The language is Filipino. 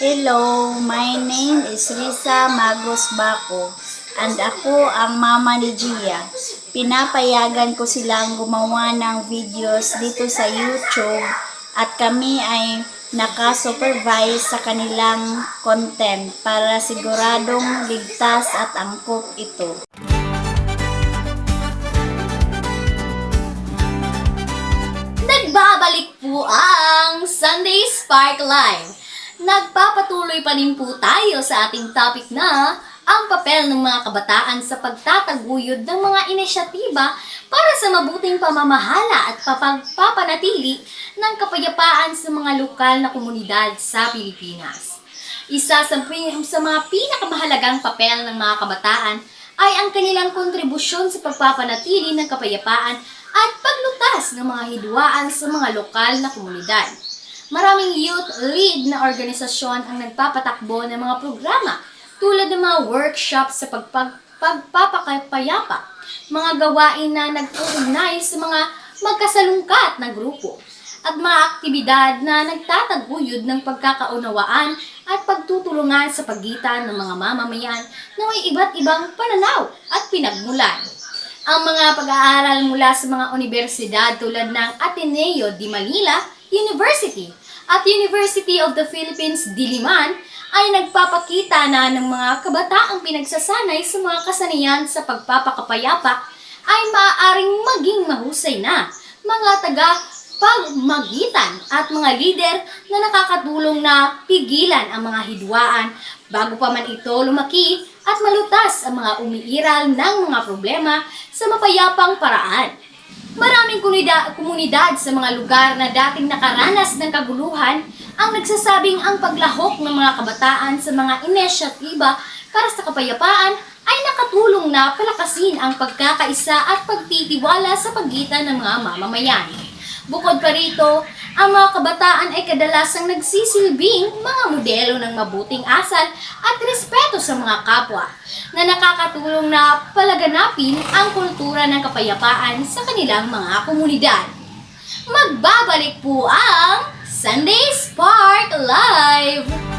Hello, my name is Risa Magos Baco and ako ang mama ni Gia. Pinapayagan ko silang gumawa ng videos dito sa YouTube at kami ay naka-supervise sa kanilang content para siguradong ligtas at angkop ito. Nagbabalik po ang Sunday Spark Live. Nagpapatuloy pa rin po tayo sa ating topic na ang papel ng mga kabataan sa pagtataguyod ng mga inisyatiba para sa mabuting pamamahala at pagpapanatili ng kapayapaan sa mga lokal na komunidad sa Pilipinas. Isa sa mga pinakamahalagang papel ng mga kabataan ay ang kanilang kontribusyon sa pagpapanatili ng kapayapaan at paglutas ng mga hidwaan sa mga lokal na komunidad. Maraming youth-led na organisasyon ang nagpapatakbo ng mga programa tulad ng mga workshops sa pagpapakapayapa, mga gawain na nag-uugnay sa mga magkasalungkat na grupo, at mga aktibidad na nagtataguyod ng pagkakaunawaan at pagtutulungan sa pagitan ng mga mamamayan na may iba't ibang pananaw at pinagmulan. Ang mga pag-aaral mula sa mga universidad tulad ng Ateneo de Manila University at University of the Philippines, Diliman, ay nagpapakita na ng mga kabataang pinagsasanay sa mga kasanayan sa pagpapakapayapa ay maaaring maging mahusay na mga taga-pagmagitan at mga lider na nakakatulong na pigilan ang mga hidwaan bago pa man ito lumaki at malutas ang mga umiiral ng mga problema sa mapayapang paraan. Maraming komunidad sa mga lugar na dating nakaranas ng kaguluhan ang nagsasabing ang paglahok ng mga kabataan sa mga inisyatiba para sa kapayapaan ay nakatulong na palakasin ang pagkakaisa at pagtitiwala sa pagitan ng mga mamamayan. Bukod pa rito, ang mga kabataan ay kadalasang nagsisilbing mga modelo ng mabuting asal at respeto sa mga kapwa na nakakatulong na palaganapin ang kultura ng kapayapaan sa kanilang mga komunidad. Magbabalik po ang Sunday Spark Live!